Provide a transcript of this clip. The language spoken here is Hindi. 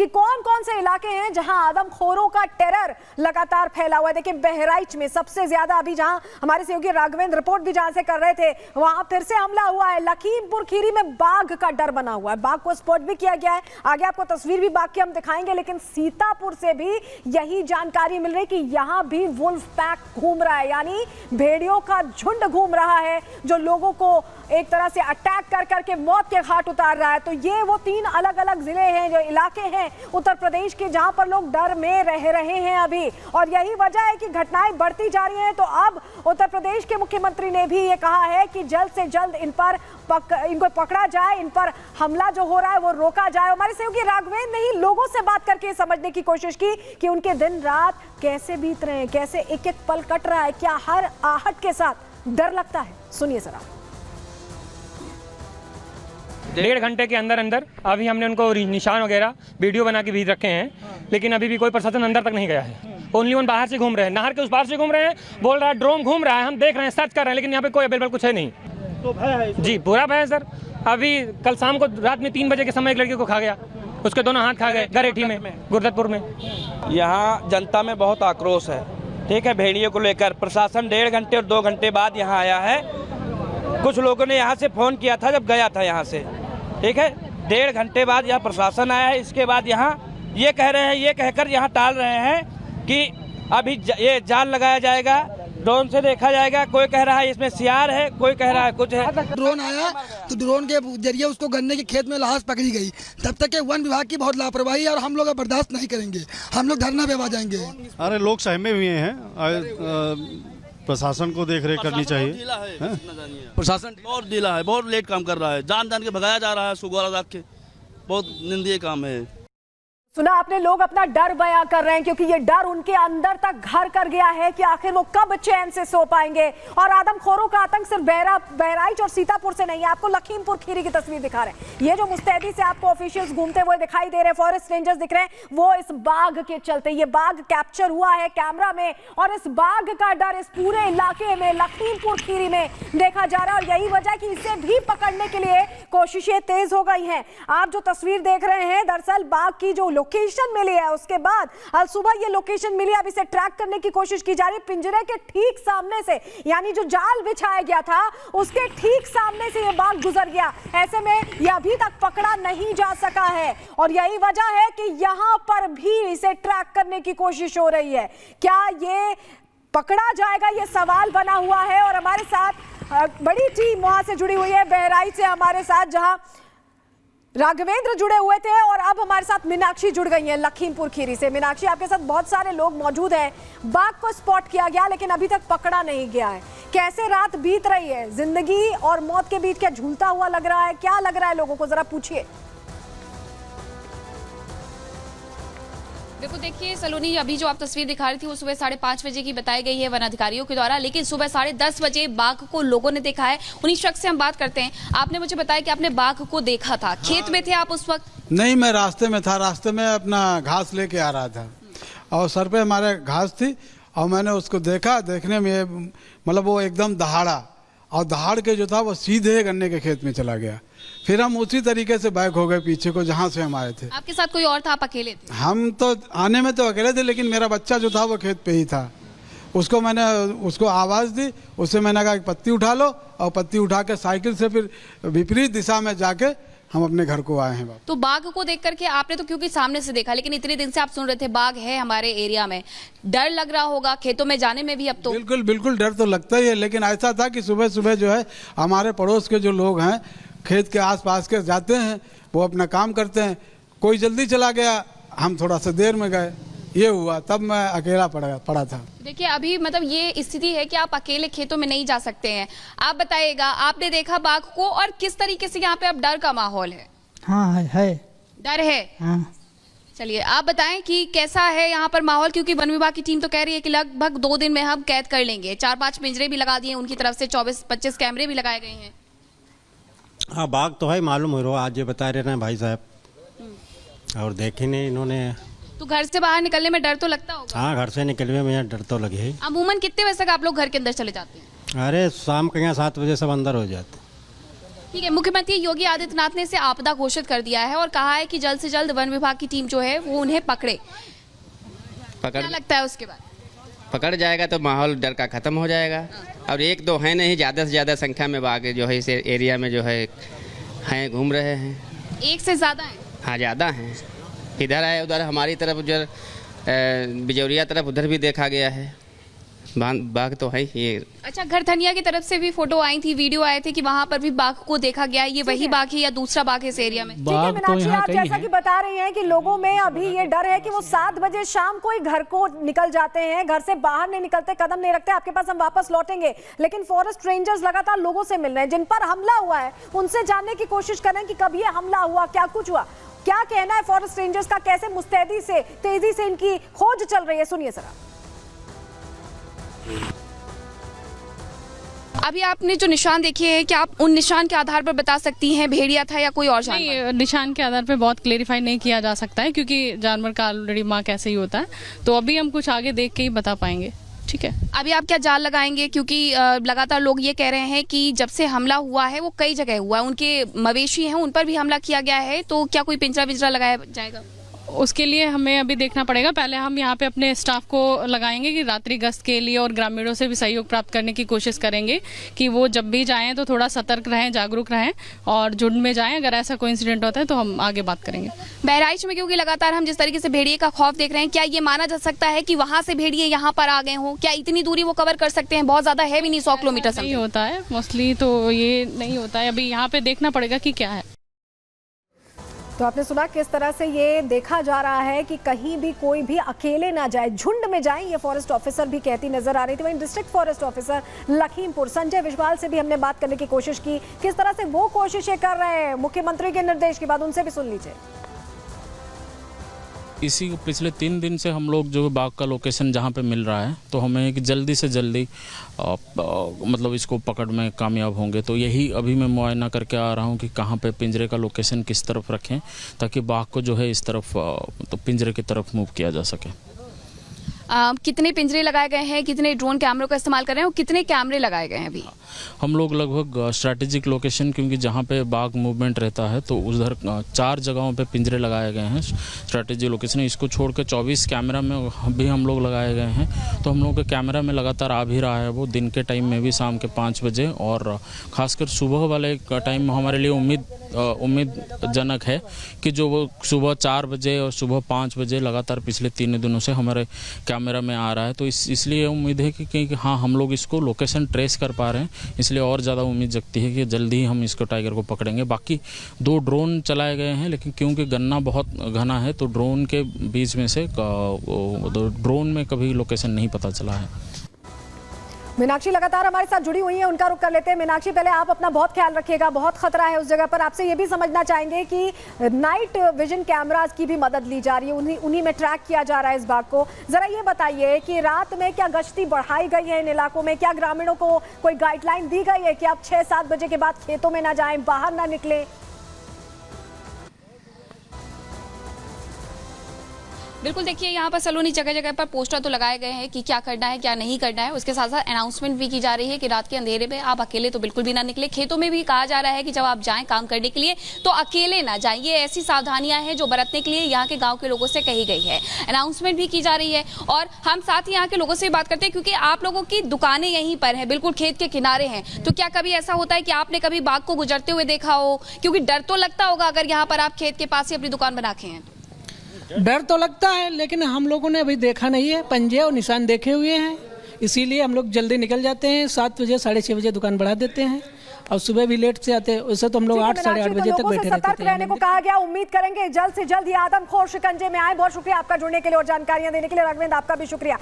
कि कौन कौन से इलाके हैं जहां आदमखोरों का टेरर लगातार फैला हुआ है। देखिए बहराइच में सबसे ज्यादा, अभी जहां हमारे सहयोगी राघवेंद्र रिपोर्ट भी जहां से कर रहे थे, वहां फिर से हमला हुआ है। लखीमपुर खीरी में बाघ का डर बना हुआ है, बाघ को स्पॉट भी किया गया है। आगे आपको तस्वीर भी बाघ की हम दिखाएंगे, लेकिन सीतापुर से भी यही जानकारी मिल रही कि यहां भी वुल्फ पैक घूम रहा है, यानी भेड़ियों का झुंड घूम रहा है जो लोगों को एक तरह से अटैक कर करके मौत के घाट उतार रहा है। तो ये वो 3 अलग अलग जिले हैं, जो इलाके हैं उत्तर प्रदेश के, जहां पर लोग डर में रह रहे हैं अभी, और यही वजह है कि घटनाएं बढ़ती जा रही हैं। तो अब उत्तर प्रदेश के मुख्यमंत्री ने भी ये कहा है कि जल्द से जल्द इनको पकड़ा जाए, इन पर हमला जो हो रहा है वो रोका जाए। हमारे सहयोगी राघवेंद्र ने ही लोगों से बात करके समझने की कोशिश की कि उनके दिन रात कैसे बीत रहे हैं, कैसे एक एक पल कट रहा है, क्या हर आहट के साथ डर लगता है। सुनिए जरा। 1.5 घंटे के अंदर अभी हमने उनको निशान वगैरह वीडियो बना के भेज रखे हैं, लेकिन अभी भी कोई प्रशासन अंदर तक नहीं गया है। ओनली वन बाहर से घूम रहे हैं, नहर के उस पार से घूम रहे हैं, बोल रहा है ड्रोन घूम रहा है, हम देख रहे हैं, सर्च कर रहे हैं, लेकिन यहाँ पे कोई अवेलेबल कुछ है नहीं। तो भय है जी, पूरा भय है सर। अभी कल शाम को रात में 3 बजे के समय एक लड़के को खा गया, उसके दोनों हाथ खा गए गरेठी में, गुरदतपुर में। यहाँ जनता में बहुत आक्रोश है, ठीक है, भेड़ियों को लेकर। प्रशासन 1.5 घंटे और 2 घंटे बाद यहाँ आया है। कुछ लोगों ने यहाँ से फ़ोन किया था जब गया था यहाँ से, ठीक है। 1.5 घंटे बाद यहाँ प्रशासन आया है। इसके बाद यहाँ ये कह रहे हैं, ये कहकर यहाँ टाल रहे हैं कि अभी ये जाल लगाया जाएगा, ड्रोन से देखा जाएगा। कोई कह रहा है इसमें सियार है, कोई कह रहा है कुछ है। ड्रोन आया तो ड्रोन के जरिए उसको गन्ने के खेत में लाश पकड़ी गई। तब तक के वन विभाग की बहुत लापरवाही है और हम लोग बर्दाश्त नहीं करेंगे, हम लोग धरना पे आ जाएंगे। अरे लोग सहमे हुए हैं, प्रशासन को देख रेख करनी चाहिए। प्रशासन बहुत ढीला है, बहुत लेट काम कर रहा है, जान जान के भगाया जा रहा है सुगौरा रात के। बहुत निंदनीय काम है। सुना आपने, लोग अपना डर बयां कर रहे हैं क्योंकि ये डर उनके अंदर तक घर कर गया है कि आखिर वो कब चैन से सो पाएंगे। और आदमखोरों का आतंक सिर्फ बहराइच और सीतापुर से नहीं है, आपको लखीमपुर खीरी की तस्वीर दिखा रहे हैं। ये जो मुस्तैदी से आपको ऑफिशियल्स घूमते हुए दिखाई दे रहे हैं, फॉरेस्ट रेंजर्स दिख रहे हैं, वो इस बाघ के चलते, ये बाघ कैप्चर हुआ है कैमरा में, और इस बाघ का डर इस पूरे इलाके में लखीमपुर खीरी में देखा जा रहा है। और यही वजह कि इसे भी पकड़ने के लिए कोशिशें तेज हो गई हैं। आप जो तस्वीर देख रहे हैं, दरअसल बाघ की जो लोकेशन मिली है, उसके बाद आज सुबह ये लोकेशन मिली, अब इसे ट्रैक करने की कोशिश की जा रही है। पिंजरे के ठीक सामने से, यानी जो जाल बिछाया गया था उसके ठीक सामने से ये बाघ गुजर गया। ऐसे में ये अभी तक पकड़ा नहीं जा सका है, और यही वजह है कि यहां पर भी इसे ट्रैक करने की कोशिश हो रही है। क्या ये पकड़ा जाएगा, ये सवाल बना हुआ है। और हमारे साथ बड़ी टीम वहां से जुड़ी हुई है, बहराइच से हमारे साथ, जहां राघवेंद्र जुड़े हुए थे, और अब हमारे साथ मीनाक्षी जुड़ गई हैं लखीमपुर खीरी से। मीनाक्षी, आपके साथ बहुत सारे लोग मौजूद हैं। बाघ को स्पॉट किया गया लेकिन अभी तक पकड़ा नहीं गया है। कैसे रात बीत रही है, जिंदगी और मौत के बीच क्या झूलता हुआ लग रहा है, क्या लग रहा है लोगों को, जरा पूछिए। देखो, देखिए सलोनी, अभी जो आप तस्वीर दिखा रही थी वो सुबह 5:30 बजे की बताई गई है वन अधिकारियों के द्वारा, लेकिन सुबह 10:30 बजे बाघ को लोगों ने देखा है। उन्हीं शख्स से हम बात करते हैं। आपने मुझे बताया कि आपने बाघ को देखा था, खेत में थे आप उस वक्त? नहीं, मैं रास्ते में था, रास्ते में अपना घास लेके आ रहा था और सर पे हमारे घास थी और मैंने उसको देखा। देखने में मतलब वो एकदम दहाड़ा, और दहाड़ के जो था वो सीधे गन्ने के खेत में चला गया। फिर हम उसी तरीके से बैक हो गए पीछे को जहाँ से हम आए थे। आपके साथ कोई और था, आप अकेले थे? हम तो आने में तो अकेले थे, लेकिन मेरा बच्चा जो था वो खेत पे ही था। उसको आवाज़ दी, उससे मैंने कहा कि पत्ती उठा लो, और पत्ती उठा के साइकिल से फिर विपरीत दिशा में जाके हम अपने घर को आए हैं। तो बाघ को देख करके आपने तो क्योंकि सामने से देखा, लेकिन इतने दिन से आप सुन रहे थे बाघ है हमारे एरिया में, डर लग रहा होगा खेतों में जाने में भी अब तो? बिल्कुल बिल्कुल डर तो लगता ही है, लेकिन ऐसा था कि सुबह सुबह जो है हमारे पड़ोस के जो लोग हैं खेत के आसपास के जाते हैं, वो अपना काम करते हैं। कोई जल्दी चला गया, हम थोड़ा सा देर में गए, ये हुआ, तब मैं अकेला पड़ा था। देखिए, अभी मतलब ये स्थिति है कि आप अकेले खेतों में नहीं जा सकते हैं। आप बताइएगा, आपने देखा बाघ को, और किस तरीके से यहाँ पे अब डर का माहौल है? हाँ है। डर है? हाँ। चलिए आप बताएं कि कैसा है यहाँ पर माहौल, क्योंकि वन विभाग की टीम तो कह रही है कि लगभग 2 दिन में हम कैद कर लेंगे। 4-5 पिंजरे भी लगा दिए उनकी तरफ से, 24-25 कैमरे भी लगाए गए हैं। हाँ, बाघ तो है, मालूम हो रहा, आज ये बता रहे हैं भाई साहब, और देखे नहीं इन्होंने। तो घर से बाहर निकलने में डर तो लगता होगा? हाँ, घर से निकलने में डर तो लगे ही। अमूमन कितने बजे तक आप लोग घर के अंदर चले जाते हैं? अरे शाम के यहाँ 7 बजे सब अंदर हो जाते। ठीक है, मुख्यमंत्री योगी आदित्यनाथ ने इसे आपदा घोषित कर दिया है और कहा है कि जल्द से जल्द वन विभाग की टीम जो है वो उन्हें पकड़े। क्या लगता है उसके बाद? पकड़ जाएगा तो माहौल डर का ख़त्म हो जाएगा। और एक दो है नहीं, ज़्यादा से ज़्यादा संख्या में बाघ जो है इस एरिया में जो है हैं, घूम रहे हैं। एक से ज़्यादा है? हाँ, ज़्यादा हैं। इधर है, उधर हमारी तरफ, उधर बिजौरिया तरफ उधर भी देखा गया है। बाघ तो है ये। अच्छा, घरधनिया की तरफ से भी फोटो आई थी, वीडियो आए थे कि वहाँ पर भी बाघ को देखा गया है। ये वही बाघ है या दूसरा बाघ है इस एरिया में? ठीक है मीनाक्षी, आप जैसा कि बता रही हैं कि लोगों में अभी ये डर है कि वो 7 बजे शाम को ही घर को निकल जाते हैं, घर से बाहर नहीं निकलते, कदम नहीं रखते। आपके पास हम वापस लौटेंगे, लेकिन फॉरेस्ट रेंजर्स लगातार लोगों से मिल रहे हैं जिन पर हमला हुआ है, उनसे जानने की कोशिश कर रहे हैं कि कब ये हमला हुआ, क्या कुछ हुआ, क्या कहना है फॉरेस्ट रेंजर्स का, कैसे मुस्तैदी से तेजी से इनकी खोज चल रही है। सुनिए जरा। अभी आपने जो निशान देखे हैं, क्या आप उन निशान के आधार पर बता सकती हैं भेड़िया था या कोई और जानवर? नहीं, निशान के आधार पर बहुत क्लेरिफाई नहीं किया जा सकता है क्योंकि जानवर का ऑलरेडी मार्क ऐसे ही होता है। तो अभी हम कुछ आगे देख के ही बता पाएंगे। ठीक है, अभी आप क्या जाल लगाएंगे, क्योंकि लगातार लोग ये कह रहे हैं कि जब से हमला हुआ है वो कई जगह हुआ है, उनके मवेशी हैं उन पर भी हमला किया गया है, तो क्या कोई पिंजरा विंजरा लगाया जाएगा? उसके लिए हमें अभी देखना पड़ेगा। पहले हम यहाँ पे अपने स्टाफ को लगाएंगे कि रात्रि गश्त के लिए, और ग्रामीणों से भी सहयोग प्राप्त करने की कोशिश करेंगे कि वो जब भी जाएं तो थोड़ा सतर्क रहें, जागरूक रहें और झुंड में जाएं। अगर ऐसा कोई इंसिडेंट होता है तो हम आगे बात करेंगे। बहराइच में क्योंकि लगातार हम जिस तरीके से भेड़िए का खौफ देख रहे हैं, क्या ये माना जा सकता है कि वहाँ से भेड़िए यहाँ पर आ गए हों? क्या इतनी दूरी वो कवर कर सकते हैं? बहुत ज्यादा है भी नहीं, 100 किलोमीटर नहीं होता है मोस्टली, तो ये नहीं होता है। अभी यहाँ पे देखना पड़ेगा कि क्या है। तो आपने सुना किस तरह से ये देखा जा रहा है कि कहीं भी कोई भी अकेले ना जाए, झुंड में जाए, ये फॉरेस्ट ऑफिसर भी कहती नजर आ रही थी। वहीं district forest officer Lakhimpur Sanjay Vishwal से भी हमने बात करने की कोशिश की, किस तरह से वो कोशिशें कर रहे हैं मुख्यमंत्री के निर्देश के बाद, उनसे भी सुन लीजिए। इसी पिछले 3 दिन से हम लोग जो बाघ का लोकेशन जहाँ पे मिल रहा है, तो हमें कि जल्दी से जल्दी मतलब इसको पकड़ में कामयाब होंगे। तो यही अभी मैं मुआयना करके आ रहा हूँ कि कहाँ पे पिंजरे का लोकेशन किस तरफ रखें ताकि बाघ को जो है इस तरफ तो पिंजरे की तरफ मूव किया जा सके। कितने पिंजरे लगाए गए हैं, कितने ड्रोन कैमरों का इस्तेमाल कर रहे हैं और कितने कैमरे लगाए गए हैं अभी? हम लोग लगभग स्ट्रैटेजिक लोकेशन, क्योंकि जहाँ पे बाघ मूवमेंट रहता है तो उधर 4 जगहों पे पिंजरे लगाए गए हैं स्ट्रैटेजिक लोकेशन। इसको छोड़ के 24 कैमरा में भी हम लोग लगाए गए हैं। तो हम लोग के कैमरा में लगातार आ भी रहा है वो, दिन के टाइम में भी, शाम के 5 बजे, और ख़ासकर सुबह वाले टाइम हमारे लिए उम्मीदजनक है कि जो वो सुबह 4 बजे और सुबह 5 बजे लगातार पिछले 3 दिनों से हमारे कैमरा में आ रहा है। तो इसलिए उम्मीद है कि हाँ, हम लोग इसको लोकेशन ट्रेस कर पा रहे हैं, इसलिए और ज़्यादा उम्मीद जगती है कि जल्दी ही हम इसको टाइगर को पकड़ेंगे। बाकी 2 ड्रोन चलाए गए हैं, लेकिन क्योंकि गन्ना बहुत घना है तो ड्रोन के बीच में से ड्रोन में कभी लोकेशन नहीं पता चला है। मीनाक्षी लगातार हमारे साथ जुड़ी हुई है, उनका रुख कर लेते हैं। मीनाक्षी, पहले आप अपना बहुत ख्याल रखिएगा, बहुत खतरा है उस जगह पर। आपसे ये भी समझना चाहेंगे कि नाइट विजन कैमरास की भी मदद ली जा रही है, उन्हीं में ट्रैक किया जा रहा है इस बाघ को। जरा ये बताइए कि रात में क्या गश्ती बढ़ाई गई है इन इलाकों में? क्या ग्रामीणों को कोई गाइडलाइन दी गई है कि आप 6-7 बजे के बाद खेतों में ना जाएं, बाहर ना निकलें? बिल्कुल, देखिए यहाँ पर सलोनी जगह जगह पर पोस्टर तो लगाए गए हैं कि क्या करना है क्या नहीं करना है। उसके साथ साथ अनाउंसमेंट भी की जा रही है कि रात के अंधेरे में आप अकेले तो बिल्कुल भी ना निकले। खेतों में भी कहा जा रहा है कि जब आप जाएं काम करने के लिए तो अकेले ना जाएं। ये ऐसी सावधानियां हैं जो बरतने के लिए यहाँ के गाँव के लोगों से कही गई है। अनाउंसमेंट भी की जा रही है और हम साथ ही यहाँ के लोगों से बात करते हैं, क्योंकि आप लोगों की दुकानें यहीं पर हैं, बिल्कुल खेत के किनारे हैं। तो क्या कभी ऐसा होता है कि आपने कभी बाघ को गुजरते हुए देखा हो? क्योंकि डर तो लगता होगा अगर यहाँ पर आप खेत के पास ही अपनी दुकान बना के हैं। डर तो लगता है, लेकिन हम लोगों ने अभी देखा नहीं है। पंजे और निशान देखे हुए हैं, इसीलिए हम लोग जल्दी निकल जाते हैं। 7 बजे 6:30 बजे दुकान बढ़ा देते हैं और सुबह भी लेट से आते हैं। उससे तो हम लोग 8 साढ़े 8 बजे तक बैठे रहते हैं। रहने को कहा गया, उम्मीद करेंगे जल्द से जल्द ये आदमखोर शिकंजे में आए। बहुत शुक्रिया आपका जुड़ने के लिए और जानकारियां देने के लिए। राघवेंद्र, आपका भी शुक्रिया।